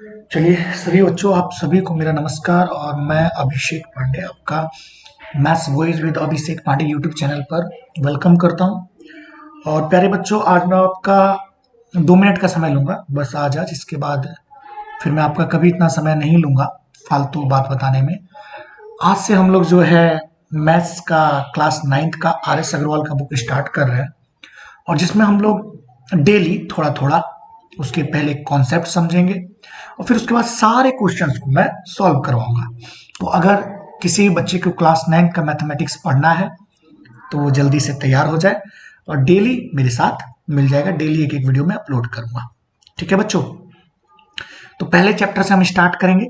चलिए सभी बच्चों, आप सभी को मेरा नमस्कार। और मैं अभिषेक पांडे आपका maths voice with Abhishek Pandey YouTube channel पर वेलकम करता हूं। और प्यारे बच्चों, आज मैं आपका 2 मिनट का समय लूंगा, बस आज इसके बाद फिर मैं आपका कभी इतना समय नहीं लूंगा फालतू बात बताने में। आज से हम लोग जो है मैथ्स का क्लास 9th का RS अग्रवाल का बुक स्टार्ट कर रहे हैं, और जिसमें हम लोग डेली थोड़ा थोड़ा उसके पहले कॉन्सेप्ट समझेंगे और फिर उसके बाद सारे क्वेश्चंस को मैं सॉल्व करवाऊंगा। तो अगर किसी भी बच्चे को क्लास 9 का मैथमेटिक्स पढ़ना है तो वो जल्दी से तैयार हो जाए और डेली मेरे साथ मिल जाएगा। डेली एक एक वीडियो में अपलोड करूंगा। ठीक है बच्चों, तो पहले चैप्टर से हम स्टार्ट करेंगे।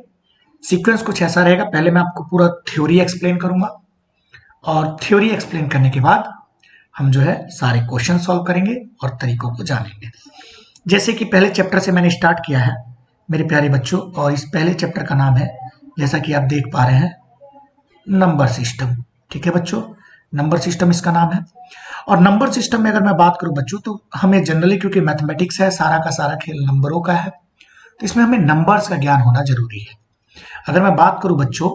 सीक्वेंस कुछ ऐसा रहेगा, पहले मैं आपको पूरा थ्योरी एक्सप्लेन करूंगा और थ्योरी एक्सप्लेन करने के बाद हम जो है सारे क्वेश्चन सॉल्व करेंगे और तरीकों को जानेंगे। जैसे कि पहले चैप्टर से मैंने स्टार्ट किया है मेरे प्यारे बच्चों, और इस पहले चैप्टर का नाम है, जैसा कि आप देख पा रहे हैं, नंबर सिस्टम। ठीक है बच्चों, नंबर सिस्टम इसका नाम है। और नंबर सिस्टम में अगर मैं बात करूं बच्चों, तो हमें जनरली, क्योंकि मैथमेटिक्स है, सारा का सारा खेल नंबरों का है, तो इसमें हमें नंबर्स का ज्ञान होना जरूरी है। अगर मैं बात करूं बच्चों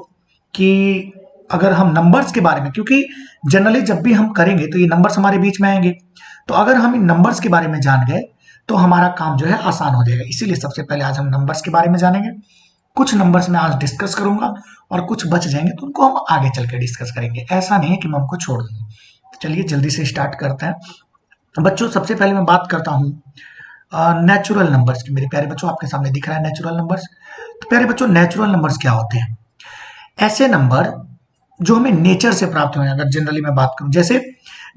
कि अगर हम नंबर्स के बारे में, क्योंकि जनरली जब भी हम करेंगे तो ये नंबर्स हमारे बीच में आएंगे, तो अगर हम इन नंबर्स के बारे में जान गए तो हमारा काम जो है आसान हो जाएगा। इसीलिए सबसे पहले आज हम नंबर्स के बारे में जानेंगे। कुछ नंबर्स मैं आज डिस्कस करूंगा और कुछ बच जाएंगे तो उनको हम आगे चल के डिस्कस करेंगे। ऐसा नहीं है कि मैं उनको छोड़ दूंगा। तो चलिए जल्दी से स्टार्ट करते हैं बच्चों। सबसे पहले मैं बात करता हूँ नेचुरल नंबर्स की। मेरे प्यारे बच्चों, आपके सामने दिख रहा है नेचुरल नंबर्स। तो प्यारे बच्चों, नेचुरल नंबर्स क्या होते हैं? ऐसे नंबर जो हमें नेचर से प्राप्त हुए हैं। अगर जनरली मैं बात करूं, जैसे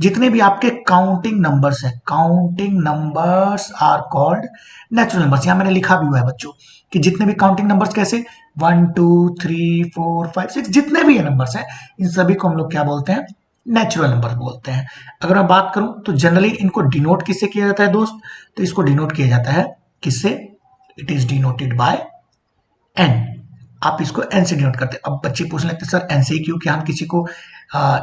जितने भी आपके काउंटिंग नंबर्स हैं, counting numbers are called natural numbers. यहां मैंने लिखा भी हुआ है बच्चों कि जितने भी काउंटिंग नंबर्स, कैसे 1 2 3 4 5 6, जितने भी ये नंबर्स हैं, इन सभी को हम लोग क्या बोलते हैं? नेचुरल नंबर बोलते हैं। अगर मैं बात करूं तो जनरली इनको डिनोट किससे किया जाता है दोस्त? तो इसको डिनोट किया जाता है किससे? It is denoted by N. आप इसको एन से डिनोट करते हैं। अब बच्चे पूछने लगते सर एन से ही क्यों? क्या हम किसी को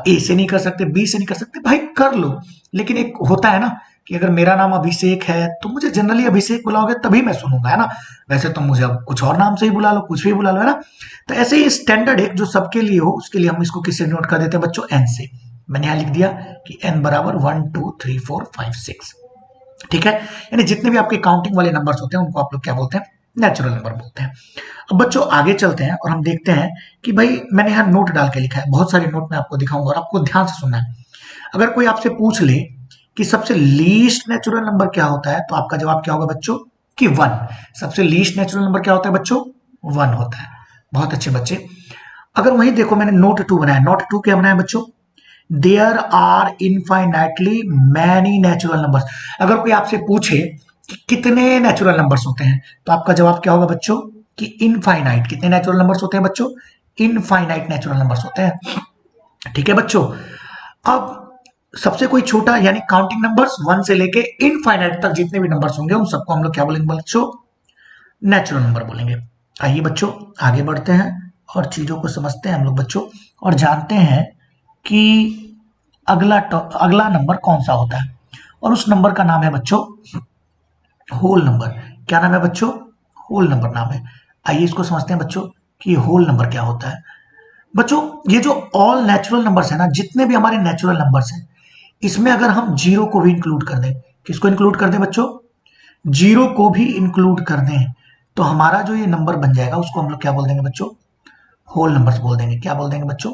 ए से नहीं कर सकते, बी से नहीं कर सकते? भाई कर लो, लेकिन एक होता है ना कि अगर मेरा नाम अभिषेक है तो मुझे जनरली अभिषेक बुलाओगे तभी मैं सुनूंगा, है ना? वैसे तो मुझे अब कुछ और नाम से ही बुला लो, कुछ भी बुला लो, है ना? तो ऐसे ही स्टैंडर्ड एक जो सबके लिए हो, उसके लिए हम इसको किससे डिनोट कर देते हैं बच्चों? एन से। मैंने यहां लिख दिया कि एन बराबर 1 2 3 4 5 6। ठीक है, यानी जितने भी आपके काउंटिंग वाले नंबर्स होते हैं उनको आप लोग क्या बोलते हैं? नेचुरल नंबर बोलते हैं। अब बच्चों आगे चलते हैं और हम देखते हैं कि भाई मैंने यहाँ नोट डाल के लिखा है, बहुत सारे नोट मैं आपको दिखाऊंगा और आपको ध्यान से सुनना है। अगर कोई आपसे पूछ ले कि सबसे लीस्ट नेचुरल नंबर क्या होता है, तो आपका जवाब क्या होगा बच्चों? कि 1। सबसे लीस्ट नेचुरल नंबर क्या होता है बच्चों? 1 होता है। बहुत अच्छे बच्चे। अगर वही देखो, मैंने नोट 2 बनाया। नोट 2 क्या बनाया बच्चों? There are infinitely many natural numbers. अगर कोई आपसे पूछे कि कितने नेचुरल नंबर्स होते हैं, तो आपका जवाब क्या होगा बच्चों? कि इनफाइनाइट। कितने नेचुरल नंबर्स होते हैं बच्चों? इनफाइनाइट नेचुरल नंबर्स होते हैं। ठीक है बच्चों, अब सबसे कोई छोटा यानी काउंटिंग नंबर्स 1 से लेके इनफाइनाइट तक जितने भी नंबर्स होंगे उन सबको हम लोग क्या बोलेंगे बच्चों? नेचुरल नंबर बोलेंगे। आइए बच्चों आगे बढ़ते हैं और चीजों को समझते हैं हम लोग बच्चों, और जानते हैं कि अगला नंबर कौन सा होता है। और उस नंबर का नाम है बच्चों होल नंबर। क्या नाम है बच्चों? होल नंबर नाम है। आइए इसको समझते हैं बच्चों कि होल नंबर क्या होता है। बच्चों ये जो ऑल नेचुरल नंबर्स है ना, जितने भी हमारे नेचुरल नंबर्स हैं, इसमें अगर हम जीरो को भी इंक्लूड कर दें, किसको इंक्लूड कर दें बच्चों? जीरो को भी इंक्लूड कर दें, तो हमारा जो ये नंबर बन जाएगा उसको हम लोग क्या बोल देंगे बच्चों? होल नंबर्स बोल देंगे। क्या बोल देंगे बच्चों?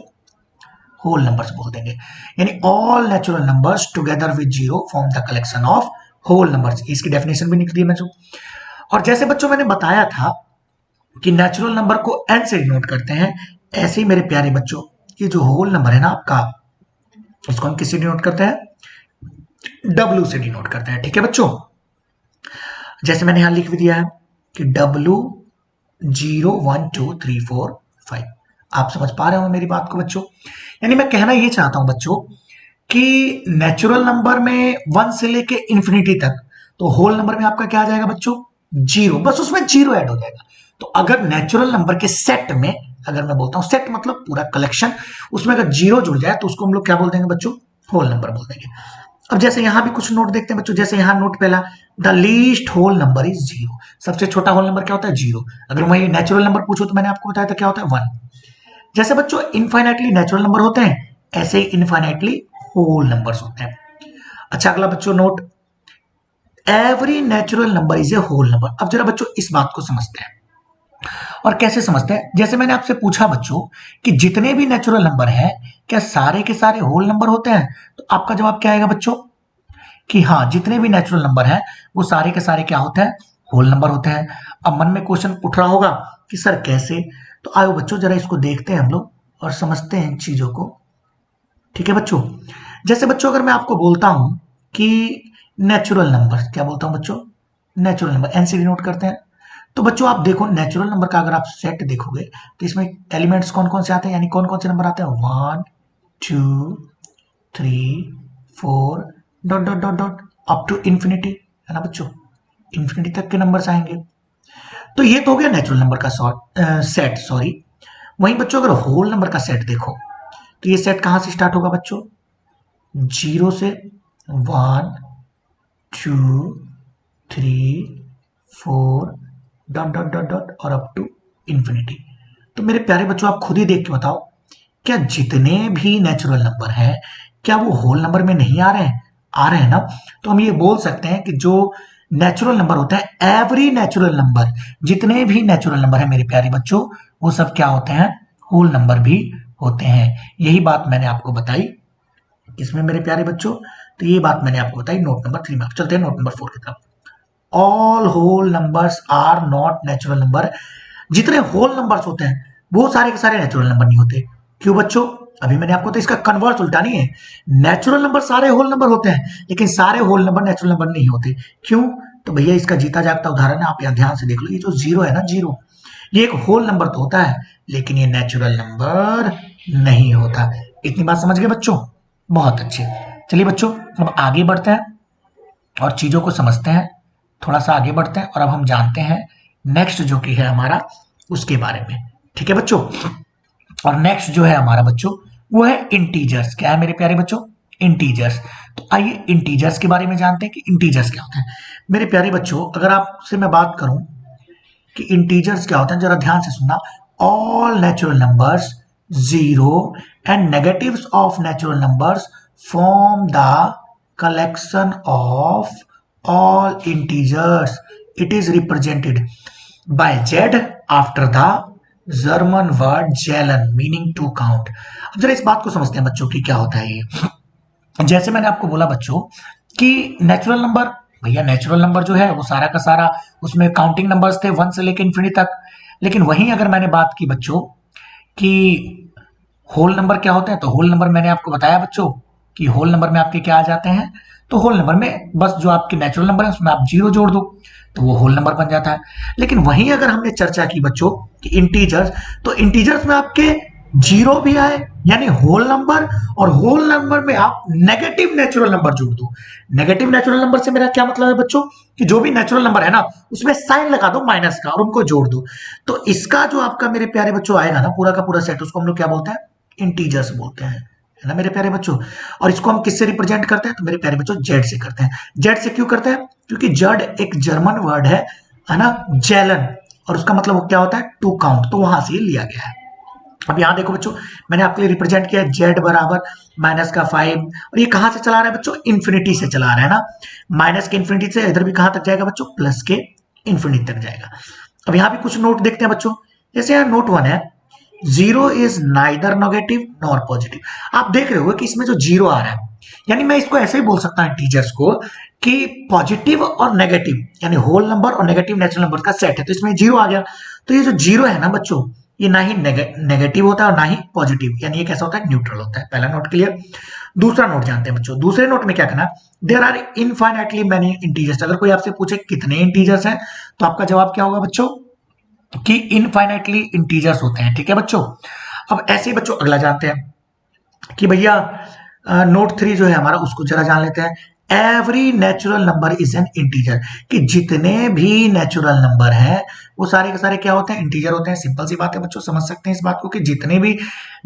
होल नंबर्स बोल देंगे। यानी all natural numbers together with zero form the collection of whole numbers. इसकी डेफिनेशन भी निकल दी बच्चों। और जैसे बच्चों मैंने बताया था कि नेचुरल नंबर को एन से डिनोट करते हैं, ऐसे ही मेरे प्यारे बच्चों ये जो होल नंबर है ना आपका, इसको हम किससे डिनोट करते हैं? डब्ल्यू से डिनोट करते हैं। ठीक है बच्चों, जैसे मैंने यहां लिख भी दिया है कि डब्ल्यू 0 1 2 3 4 5। आप समझ पा रहे हो मेरी बात को बच्चों? यानी मैं कहना ये चाहता हूं बच्चों कि नेचुरल नंबर में 1 से लेके इंफिनिटी तक, तो होल नंबर में आपका क्या आ जाएगा बच्चों? जीरो। बस उसमें जीरो ऐड हो जाएगा। तो अगर नेचुरल नंबर के सेट में, अगर मैं बोलता हूं सेट मतलब पूरा कलेक्शन, उसमें अगर जीरो जुड़ जाए तो उसको हम लोग क्या बोल देंगे बच्चों? होल नंबर बोल देंगे। अब जैसे यहां भी कुछ नोट देखते हैं बच्चों, जैसे यहां नोट पहला, the least whole number is zero. सबसे छोटा होल नंबर क्या होता है? जीरो। अगर वही नेचुरल नंबर पूछो तो मैंने आपको बताया था क्या होता है? वन। जैसे बच्चों इनफाइनाइटली नेचुरल नंबर होते हैं, ऐसे ही इनफाइनाइटली होल नंबर्स होते हैं। अच्छा अगला बच्चों note, every natural number is a whole number. अब जरा बच्चों इस बात को समझते हैं, और कैसे समझते हैं? जैसे मैंने आपसे पूछा बच्चों कि जितने भी नेचुरल नंबर हैं क्या सारे के सारे होल नंबर होते हैं? तो आपका जवाब क्या आएगा बच्चों? कि हाँ, जितने भी नेचुरल नंबर हैं वो सारे के सारे क्या होते हैं? होल नंबर होते हैं। अब मन में क्वेश्चन उठ रहा होगा कि सर कैसे? तो आओ बच्चों जरा इसको देखते हैं हम लोग और समझते हैं इन चीजों को। ठीक है बच्चों, जैसे बच्चों अगर मैं आपको बोलता हूं कि नेचुरल नंबर, क्या बोलता हूं बच्चों? नेचुरल नंबर, एनसीडी नोट करते हैं। तो बच्चों आप देखो नेचुरल नंबर का अगर आप सेट देखोगे तो इसमें एलिमेंट्स कौन कौन से आते हैं, यानी कौन कौन से नंबर आते हैं? 1 2 3 4 dot dot dot dot up to infinity, है ना बच्चों? इन्फिनिटी तक के नंबर्स आएंगे। तो ये तो हो गया नेचुरल नंबर का सेट, सॉरी। वहीं बच्चों अगर होल नंबर का सेट देखो तो ये सेट कहां से स्टार्ट होगा बच्चों? जीरो से 1 2 3 4 डॉट डॉट डॉट डॉट और अप टू इन्फिनिटी। तो मेरे प्यारे बच्चों आप खुद ही देख के बताओ, क्या जितने भी नेचुरल नंबर हैं क्या वो होल नंबर में नहीं आ रहे हैं? आ रहे हैं ना। तो हम ये बोल सकते हैं कि जो नेचुरल नंबर होता है, एवरी नेचुरल नंबर, जितने भी नेचुरल नंबर है मेरे प्यारे बच्चों, वो सब क्या होते हैं? होल नंबर भी होते हैं। यही बात मैंने आपको बताई इसमें मेरे प्यारे बच्चों। तो ये बात मैंने आपको बताई नोट नंबर 3 में। अब चलते हैं नोट नंबर 4 की तरफ। All whole numbers are not natural number. जितने होल नंबर्स होते हैं वो सारे के सारे नेचुरल नंबर नहीं होते। क्यों बच्चों? अभी मैंने आपको तो इसका कन्वर्स उल्टा नहीं है, नेचुरल नंबर सारे होल नंबर होते हैं लेकिन सारे होल नंबर नेचुरल नंबर नहीं होते। क्यों? तो भैया इसका जीता जागता उदाहरण है, आप यहाँ ध्यान से देख लो। ये जो जीरो है ना, जीरो, ये एक होल नंबर तो होता है लेकिन ये नेचुरल नंबर नहीं होता। इतनी बात समझ गए बच्चों? बहुत अच्छे। चलिए बच्चों अब आगे बढ़ते हैं और चीजों को समझते हैं। थोड़ा सा आगे बढ़ते हैं और अब हम जानते हैं नेक्स्ट जो कि है हमारा उसके बारे में। ठीक है बच्चों, और नेक्स्ट जो है हमारा बच्चों वो है इंटीजर्स। क्या है मेरे प्यारे बच्चों? इंटीजर्स। तो आइए इंटीजर्स के बारे में जानते हैं कि इंटीजर्स क्या होते हैं। मेरे प्यारे बच्चों अगर आपसे मैं बात करूं कि इंटीजर्स क्या होते हैं, जरा ध्यान से सुनना। All natural numbers, zero and negatives of natural numbers form the collection of all integers. It is represented by Z after the German word zählen meaning to count. अब जरा इस बात को समझते हैं बच्चों की क्या होता है ये। जैसे मैंने आपको बोला बच्चों कि नेचुरल नंबर, भैया नेचुरल नंबर जो है वो सारा का सारा उसमें काउंटिंग नंबर्स थे 1 से लेकर इन्फिनिटी तक। लेकिन वहीं अगर मैंने बात की बच्चों कि होल नंबर क्या होते हैं, तो होल नंबर मैंने आपको बताया बच्चों कि होल नंबर में आपके क्या आ जाते हैं। तो होल नंबर में बस जो आपके नेचुरल नंबर है उसमें आप जीरो जोड़ दो तो वो होल नंबर बन जाता है। लेकिन वहीं अगर हमने चर्चा की बच्चों कि इंटीजर्स, तो इंटीजर्स में आपके जीरो भी आए यानी होल नंबर, और होल नंबर में आप नेगेटिव नेचुरल नंबर जोड़ दो। नेगेटिव नेचुरल नंबर से मेरा क्या मतलब है बच्चों कि जो भी नेचुरल नंबर है ना उसमें साइन लगा दो माइनस का और उनको जोड़ दो। तो इसका जो आपका मेरे प्यारे बच्चों आएगा ना पूरा का पूरा सेट, उसको हम लोग क्या बोलते हैं? इंटीजर्स बोलते हैं, है ना मेरे प्यारे बच्चों। और इसको हम किससे रिप्रेजेंट करते हैं? तो मेरे प्यारे बच्चों जेड से करते हैं। जेड से क्यों करते हैं? क्योंकि जेड एक जर्मन वर्ड है ना, जेलन, और उसका मतलब वो क्या होता है? टू काउंट, तो वहां से लिया गया है। अब यहां देखो बच्चों मैंने आपके लिए रिप्रेजेंट किया जेड बराबर माइनस का 5, और ये कहां से चला रहा है बच्चों? इन्फिनिटी से चला रहा है ना। माइनस के इन्फिनिटी से इधर भी कहां तक जाएगा बच्चों? प्लस के इन्फिनिटी तक जाएगा। अब यहां भी कुछ नोट देखते हैं बच्चों। जैसे यहाँ नोट 1 है, zero is neither negative nor positive. आप देख रहे हो कि इसमें जो जीरो आ रहा है, यानी मैं इसको ऐसे ही बोल सकता हूं इंटीजर्स को कि पॉजिटिव और नेगेटिव यानी होल नंबर और नेगेटिव नेचुरल नंबर का सेट है, तो इसमें जीरो आ गया। तो ये जो जीरो है ना बच्चों ये ना ही नेगेटिव होता है और ना ही पॉजिटिव, यानी ये कैसा होता है? न्यूट्रल होता है। पहला नोट क्लियर। दूसरा नोट जानते हैं बच्चों। दूसरे नोट में क्या करना? There are infinitely many integers. अगर कोई आपसे पूछे कितने इंटीजर्स हैं तो आपका जवाब क्या होगा बच्चों? कि इनफाइनाइटली इंटीजर्स होते हैं। ठीक है बच्चों। अब ऐसे ही बच्चों अगला जानते हैं कि भैया नोट 3 जो है हमारा उसको जरा जान लेते हैं। Every natural number is an integer, कि जितने भी नेचुरल नंबर हैं वो सारे के सारे क्या होते हैं? इंटीजर होते हैं। सिंपल सी बात है बच्चों, समझ सकते हैं इस बात को कि जितने भी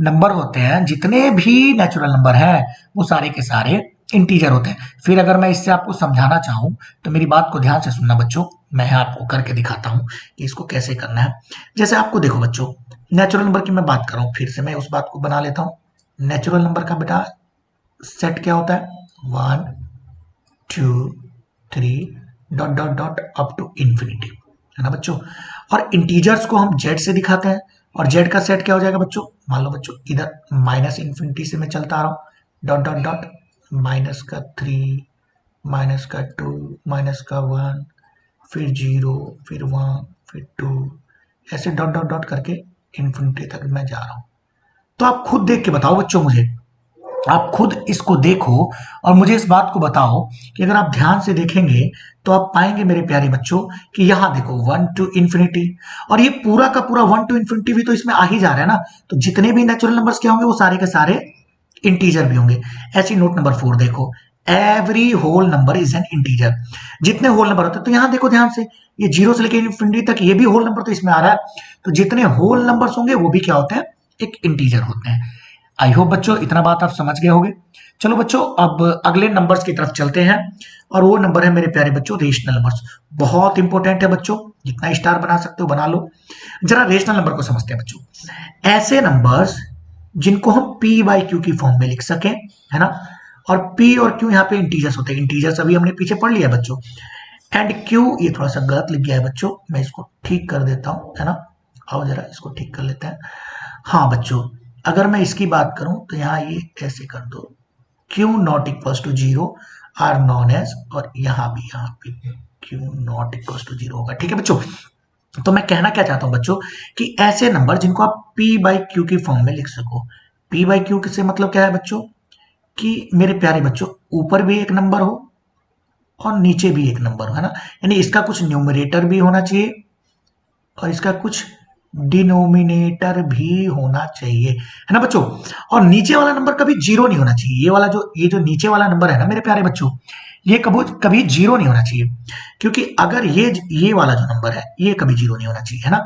नंबर होते हैं, जितने भी नेचुरल नंबर हैं वो सारे के सारे इंटीजर होते हैं। फिर अगर मैं इससे आपको समझाना चाहूं तो मेरी बात को ध्यान से सुनना बच्चों, मैं आपको करके दिखाता हूं कि इसको कैसे करना है। जैसे आपको देखो बच्चों, नेचुरल नंबर की मैं बात कर रहा हूं, फिर से मैं उस बात को बना लेता हूं। नेचुरल नंबर का बेटा सेट क्या होता है, 1 2 3 dot dot dot up to infinity, है ना बच्चों। और इंटीजर्स को हम जेड से दिखाते हैं, और जेड का सेट क्या हो जाएगा बच्चों, मान लो बच्चों इधर माइनस इंफिनिटी से मैं चलता आ रहा हूं, डॉट डॉट डॉट माइनस का 3, माइनस का 2, माइनस का 1, फिर 0, फिर 1, फिर 2, ऐसे डॉट डॉट डॉट करके इंफिनिटी तक मैं जा रहा हूं। तो आप खुद देख के बताओ बच्चों मुझे, आप खुद इसको देखो और मुझे इस बात को बताओ कि अगर आप ध्यान से देखेंगे तो आप पाएंगे मेरे प्यारे बच्चों कि यहां देखो 1 टू इंफिनिटी, और ये पूरा का पूरा 1 टू इंफिनिटी भी तो इसमें आ ही जा रहा है ना। तो जितने भी नेचुरल नंबर्स क्या होंगे वो सारे के सारे इंटीजर भी होंगे। ऐसी नोट नंबर 4 देखो, every whole number is an integer. जितने होल नंबर होते हैं, तो यहां देखो ध्यान से, ये 0 से लेकर इंफिनिटी तक ये भी होल नंबर तो इसमें आ रहा है। तो जितने होल नंबर्स होंगे वो भी क्या होते हैं, एक इंटीजर होते हैं। आई होप बच्चों इतना बात आप समझ गए होंगे। चलो बच्चों अब अगले नंबर्स की तरफ चलते हैं, और वो नंबर है मेरे प्यारे बच्चों रेशनल नंबर्स। बहुत इंपॉर्टेंट है बच्चों, जितना स्टार बना सकते हो बना लो। जरा रेशनल नंबर को समझते हैं बच्चों। ऐसे नंबर्स जिनको हम पी बाई क्यू की फॉर्म में लिख सकें, है ना। और पी और क्यू यहाँ पे इंटीजर्स होते हैं, इंटीजर्स अभी हमने पीछे पढ़ लिया बच्चों। एंड क्यू ये थोड़ा सा गलत लिख गया है बच्चों, मैं इसको ठीक कर देता हूं, है ना। आओ जरा इसको ठीक कर लेते हैं। हाँ बच्चों, अगर मैं इसकी बात करूं तो यहाँ ये ऐसे कर दो, q not equals to 0 are known as, और यहाँ भी क्यू नॉट इक्वल्स टू 0 होगा, ठीक है बच्चों। तो मैं कहना क्या चाहता हूं बच्चों कि ऐसे नंबर जिनको आप पी बाई क्यू की फॉर्म में लिख सको। पी बाई क्यू से मतलब क्या है बच्चों, कि मेरे प्यारे बच्चों ऊपर भी एक नंबर हो और नीचे भी एक नंबर हो, है ना। यानी इसका कुछ न्यूमरेटर भी होना चाहिए और इसका कुछ डिनोमिनेटर भी होना चाहिए, है ना बच्चों। और नीचे वाला नंबर कभी जीरो नहीं होना चाहिए। ये जो नीचे वाला नंबर है ना मेरे प्यारे बच्चों, ये कभी कभी जीरो नहीं होना चाहिए, क्योंकि अगर ये वाला जो नंबर है ये कभी जीरो नहीं होना चाहिए, है ना।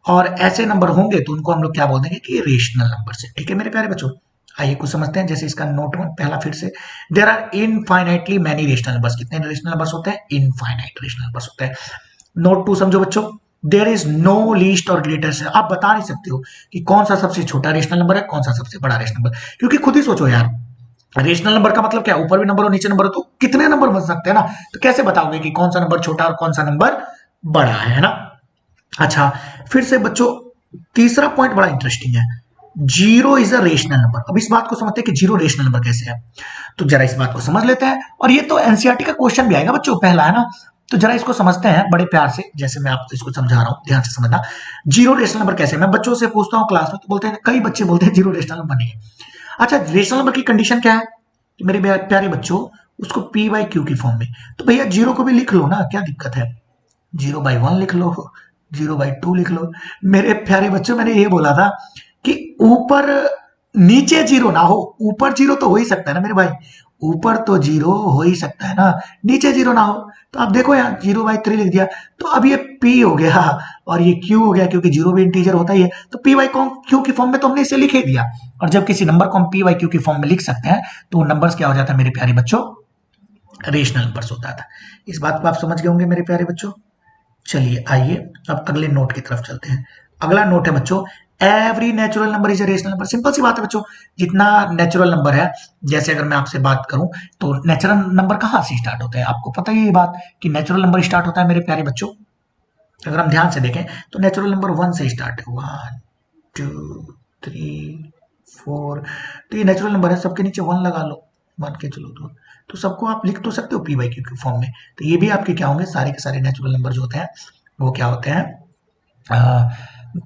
और ऐसे नंबर होंगे तो उनको हम लोग क्या बोल देंगे कि रेशनल नंबर से, ठीक है मेरे प्यारे बच्चों। आइए कुछ समझते हैं। जैसे इसका नोट वन पहला फिर से, there are infinitely many rational numbers. कितने रेशनल नंबर्स होते हैं, इनफाइनाइट रेशनल नंबर्स होते हैं। नोट टू समझो बच्चों, देयर इज नो लीस्ट और ग्रेटेस्ट। आप बता नहीं सकते हो कि कौन सा सबसे छोटा रेशनल नंबर है, कौन सा सबसे बड़ा रेशनल नंबर, क्योंकि खुद ही सोचो यार, रेशनल नंबर का मतलब क्या, ऊपर भी नंबर हो नीचे नंबर हो, तो कितने नंबर बन सकते हैं ना। तो कैसे बताओगे कि कौन सा नंबर छोटा और कौन सा नंबर बड़ा है ना। अच्छा, फिर से बच्चों तीसरा पॉइंट बड़ा इंटरेस्टिंग है, zero is a rational number. अब इस बात को समझते हैं कि जीरो रेशनल नंबर कैसे है, तो जरा इस बात को समझ लेते हैं। और ये तो एनसीईआरटी का क्वेश्चन भी आएगा बच्चों पहला, है ना। तो जरा इसको समझते हैं बड़े प्यार से, जैसे मैं आपको इसको समझा रहा हूं, ध्यान से समझना। जीरो रेशनल नंबर कैसे, मैं बच्चों से पूछता हूं क्लास में, तो बोलते हैं, कई बच्चे बोलते हैं जीरो रेशनल नंबर नहीं है। अच्छा, रेशनल नंबर की कंडीशन क्या है कि मेरे प्यारे बच्चों, उसको पी बाई क्यू की फॉर्म में। तो भैया जीरो को भी लिख लो ना, क्या दिक्कत है, 0/1 लिख लो, 0/2 लिख लो। मेरे प्यारे बच्चों, मैंने ये बोला था कि ऊपर नीचे जीरो ना हो, ऊपर जीरो तो हो ही सकता है ना मेरे भाई, ऊपर तो जीरो हो ही सकता है ना, नीचे जीरो ना हो। तो आप देखो यहाँ 0/3 लिख दिया, तो अब ये p हो गया और ये q हो गया, क्योंकि जीरो भी इंटीजर होता ही है। तो p बाई क्यू की फॉर्म में तो हमने इसे लिख ही दिया। और जब किसी नंबर को हम p बाई क्यू की फॉर्म में लिख सकते हैं तो नंबर्स क्या हो जाता है मेरे प्यारे बच्चों, रेशनल नंबर्स होता था। इस बात को आप समझ गए होंगे मेरे प्यारे बच्चों। चलिए आइए अब अगले नोट की तरफ चलते हैं। अगला नोट है बच्चों, every natural number is a rational number. Simple सी बात है बच्चों, जितना नेचुरल नंबर है, जैसे अगर मैं आपसे बात करूं तो नेचुरल नंबर कहां से स्टार्ट होता है, आपको पता ही ये बात कि नेचुरल नंबर स्टार्ट होता है मेरे प्यारे बच्चों। अगर हम ध्यान से देखें तो नेचुरल नंबर 1 से स्टार्ट है, 1 2 3 4। तो ये नेचुरल नंबर है, सबके नीचे 1 लगा लो, मान के चलो तो सबको आप लिख तो सकते हो पी बाई क्यू की फॉर्म में। तो ये भी आपके क्या होंगे, सारे के सारे नेचुरल नंबर जो होते हैं वो क्या होते हैं,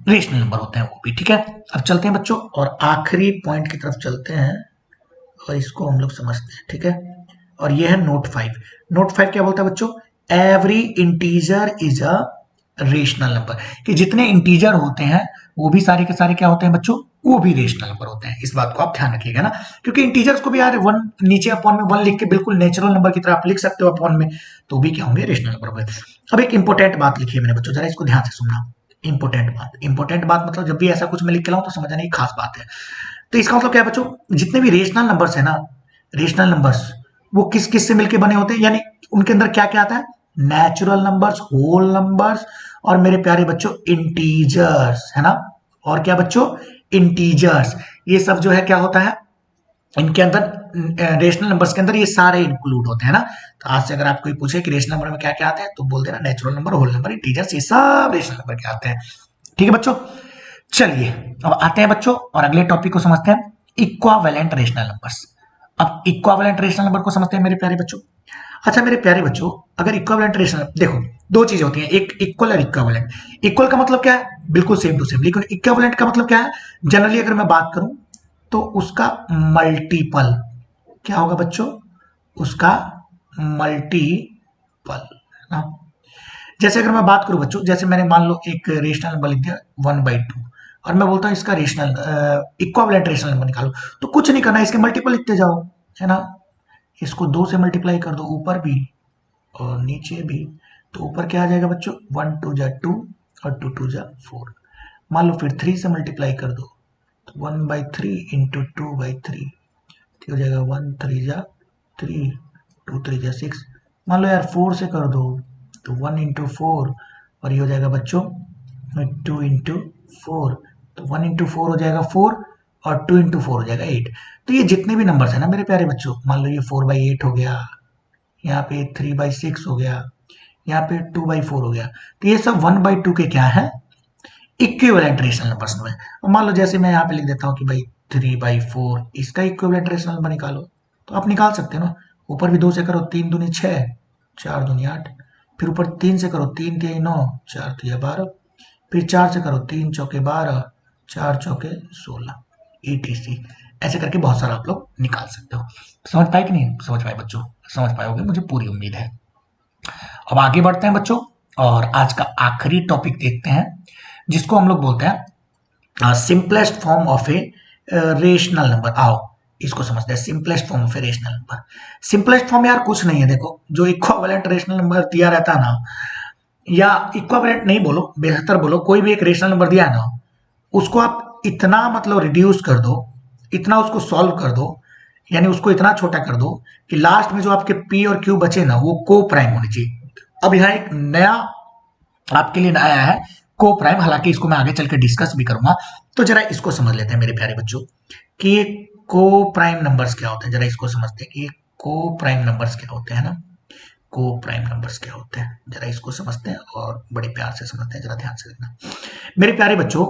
रेशनल नंबर होते हैं वो भी, ठीक है। अब चलते हैं बच्चों और आखिरी पॉइंट की तरफ चलते हैं और इसको हम लोग समझते हैं, ठीक है। और ये है नोट 5। नोट 5 क्या बोलता है बच्चों, every integer is a rational number, कि जितने इंटीजर होते हैं वो भी सारे के सारे क्या होते हैं बच्चों, वो भी रेशनल नंबर होते हैं। इस बात को आप ध्यान रखिएगा ना, क्योंकि इंटीजर्स को भी यार 1 नीचे अपॉन में 1 लिख के बिल्कुल नेचुरल नंबर की तरह आप लिख सकते हो अपॉन में, तो भी क्या होंगे, रेशनल नंबर होंगे। अब एक इंपॉर्टेंट बात लिखी है मैंने बच्चों, जरा इसको ध्यान से सुनना। इंपॉर्टेंट बात मतलब जब भी ऐसा कुछ मैं लिख के लाऊं तो समझना ये खास बात है। तो इसका मतलब क्या है बच्चों, जितने भी रेशनल नंबर्स है ना, रेशनल नंबर्स वो किस किस से मिलके बने होते हैं, यानी उनके अंदर क्या क्या आता है, नेचुरल नंबर्स, होल नंबर्स और मेरे प्यारे बच्चों इंटीजर्स, है ना। और क्या बच्चों, इंटीजर्स। ये सब जो है क्या होता है इनके अंदर, रेशनल नंबर्स के अंदर ये सारे इंक्लूड होते हैं ना। तो आज से अगर आप कोई पूछे कि रेशनल नंबर में क्या क्या आते हैं तो बोल देना natural number, whole number, integers, ये सब रेशनल नंबर के आते हैं। ठीक है बच्चों, चलिए अब आते हैं बच्चों और अगले टॉपिक को समझते हैं, इक्वावेलेंट रेशनल नंबर्स। अब इक्वावेलेंट रेशनल नंबर को समझते हैं मेरे प्यारे बच्चों। अच्छा मेरे प्यारे बच्चों, अगर इक्वावेलेंट रेशनल, देखो दो चीजें होती हैं, एक इक्वल और इक्वावेलेंट। इक्वल का मतलब क्या है, बिल्कुल सेम टू सेम, लेकिन इक्वावेलेंट का मतलब क्या है, जनरली अगर मैं बात करूं तो उसका मल्टीपल क्या होगा बच्चों, उसका मल्टीपल ना। जैसे अगर मैं बात करूं बच्चों, जैसे मैंने मान लो एक रेशनल नंबर लिख दिया 1/2 और मैं बोलता हूं इसका रेशनल इक्वावेलेंट रेशनल नंबर निकालो, तो कुछ नहीं करना, इसके मल्टीपल लिखते जाओ, है ना। इसको 2 से मल्टीप्लाई कर दो, ऊपर भी और नीचे भी, तो ऊपर क्या आ जाएगा बच्चों, 1 2 जा 2 और 2 2 जा 4। मान लो फिर 3 से मल्टीप्लाई कर दो, तो 1/3 इंटू 2/3 हो जाएगा 1 3 जा 3, 2 3 जा 6। मान लो यार 4 से कर दो तो 1 इंटू 4 और ये हो जाएगा बच्चों 2 इंटू 4, तो 1 इंटू 4 हो जाएगा 4 और 2 इंटू 4 हो जाएगा 8। तो ये जितने भी नंबर्स है ना मेरे प्यारे बच्चों, मान लो ये 4/8 हो गया, यहाँ पे 3/6 हो गया, यहाँ पे 2/4 हो गया, तो ये सब 1/2 के क्या है, इक्विवेलेंट रेशनल नंबर्स में। अब मान लो जैसे मैं यहाँ पे लिख देता हूँ कि भाई 3/4 इसका इक्विवेलेंट रेशनल नंबर निकालो, तो आप निकाल सकते हो ना। ऊपर भी 2 से करो, 3 दूनी 6, 4 दूनी 8, फिर ऊपर 3 से करो, 3 तिहाई 9, 4 तिहाई 12, फिर 4 से करो, 3 चौके 12, 4 चौके 16, ETC। ऐसे करके बहुत सारा आप लोग निकाल सकते हो। समझ पाए कि नहीं समझ पाए बच्चों, समझ पाओगे मुझे पूरी उम्मीद है। अब आगे बढ़ते हैं बच्चों और आज का आखिरी टॉपिक देखते हैं, जिसको हम लोग बोलते हैं simplest form of a rational number. आओ इसको समझते हैं, simplest form of a rational number. Simplest form यार कुछ नहीं है, देखो जो इक्विवेलेंट रेशनल नंबर दिया रहता है ना, या इक्विवेलेंट नहीं बोलो, बेहतर बोलो, कोई भी एक रेशनल नंबर दिया है ना, उसको आप इतना मतलब रिड्यूस कर दो, इतना उसको सॉल्व कर दो, यानी उसको इतना छोटा कर दो कि लास्ट में जो आपके पी और क्यू बचे ना वो को प्राइम होनी चाहिए। अब यहाँ एक नया आपके लिए आया है को प्राइम, हालांकि इसको मैं आगे चल के डिस्कस भी करूंगा। तो जरा इसको समझ लेते हैं मेरे प्यारे बच्चों कि ये को प्राइम नंबर्स क्या होते हैं, जरा इसको समझते हैं कि ये को प्राइम नंबर्स क्या होते हैं ना। को प्राइम नंबर्स क्या होते हैं जरा इसको समझते हैं और बड़े प्यार से समझते हैं, जरा ध्यान से देखना मेरे प्यारे बच्चों।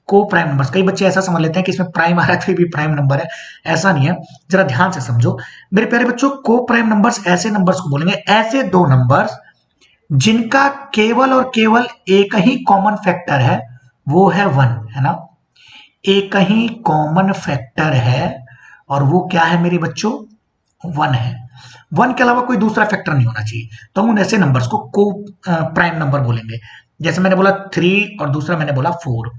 को प्राइम नंबर्स, कई बच्चे ऐसा समझ लेते हैं कि इसमें प्राइम आ रहा है तो ये भी प्राइम नंबर है, ऐसा नहीं है, जरा ध्यान से समझो मेरे प्यारे बच्चों। को प्राइम नंबर्स ऐसे नंबर्स को बोलेंगे, ऐसे दो नंबर्स जिनका केवल और केवल एक ही कॉमन फैक्टर है, वो है 1, है ना। एक ही कॉमन फैक्टर है और वो क्या है मेरे बच्चों, 1 है। 1 के अलावा कोई दूसरा फैक्टर नहीं होना चाहिए, तो हम उन ऐसे नंबर्स को प्राइम नंबर बोलेंगे। जैसे मैंने बोला 3 और दूसरा मैंने बोला 4,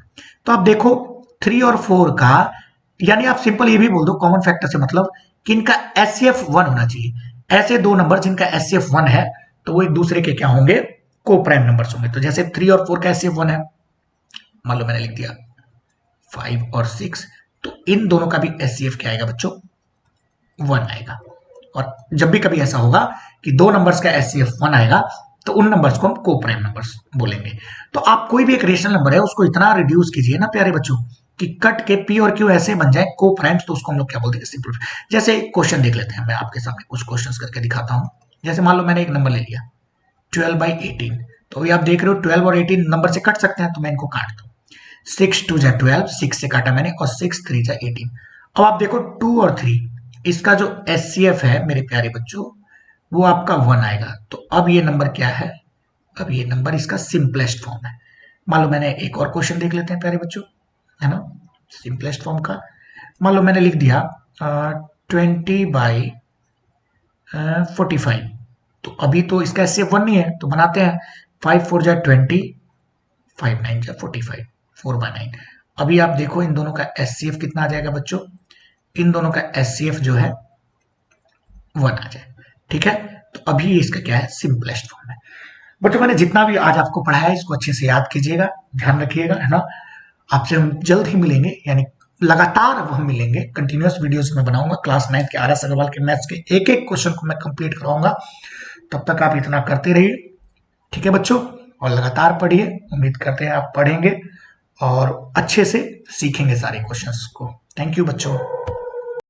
तो आप देखो 3 और 4 का, यानी आप सिंपल ये भी बोल दो कॉमन फैक्टर से मतलब कि इनका एचसीएफ 1 होना चाहिए। ऐसे दो नंबर जिनका एचसीएफ 1 है तो वो एक दूसरे के क्या होंगे, को प्राइम नंबर्स होंगे। तो जैसे 3 और 4 का एचसीएफ 1 है, मान लो मैंने लिख दिया 5 और 6, तो इन दोनों का भी एचसीएफ क्या आएगा बच्चों, 1 आएगा। और जब भी कभी ऐसा होगा कि दो नंबर्स का एचसीएफ 1 आएगा तो उन नंबर्स को हम को प्राइम नंबर्स बोलेंगे। तो आप कोई भी एक रेशनल नंबर है उसको इतना रिड्यूस कीजिए ना प्यारे बच्चों कि कट के पी और क्यू ऐसे बन जाए को प्राइम्स, तो उसको हम लोग क्या बोलते हैं, सिंपल। जैसे क्वेश्चन देख लेते हैं, मैं आपके सामने कुछ क्वेश्चंस करके दिखाता हूं। जैसे मान लो मैंने एक नंबर ले लिया 12/18, तो अभी आप देख रहे हो 12 और 18 नंबर से कट सकते हैं, तो मैं इनको काट दूं। 6 2 जा 12, 6 से काटा मैंने, और 6 3 जा 18। अब आप देखो 2 और 3, इसका जो एचसीएफ है मेरे प्यारे बच्चों वो आपका 1 आएगा। तो अब ये नंबर क्या है, अब ये नंबर इसका सिंपलेस्ट फॉर्म है। मान लो मैंने एक और क्वेश्चन देख लेते हैं प्यारे बच्चों, है ना, सिंपलेस्ट फॉर्म का। मान लो मैंने लिख दिया 20/45, तो अभी तो इसका एचसीएफ 1 नहीं है, तो बनाते हैं 5 4 जा 20, 5 9 जा 45, 4/9। अभी आप देखो इन दोनों का एचसीएफ कितना आ जाएगा बच्चों, इन दोनों का एचसीएफ जो है 1 आ जाए, ठीक है। तो अभी इसका क्या है, सिंपलेस्ट फॉर्म है। बच्चों मैंने जितना भी आज आपको पढ़ाया है इसको अच्छे से याद कीजिएगा, ध्यान रखिएगा, है ना। आपसे हम जल्द ही मिलेंगे, यानी लगातार अब हम मिलेंगे, कंटिन्यूअस वीडियोस में बनाऊंगा। क्लास 9 के RS अग्रवाल के मैथ्स के एक एक क्वेश्चन को मैं कंप्लीट कराऊंगा। तब तक आप इतना करते रहिए, ठीक है बच्चों, और लगातार पढ़िए। उम्मीद करते हैं आप पढ़ेंगे और अच्छे से सीखेंगे सारे क्वेश्चंस को। थैंक यू बच्चों।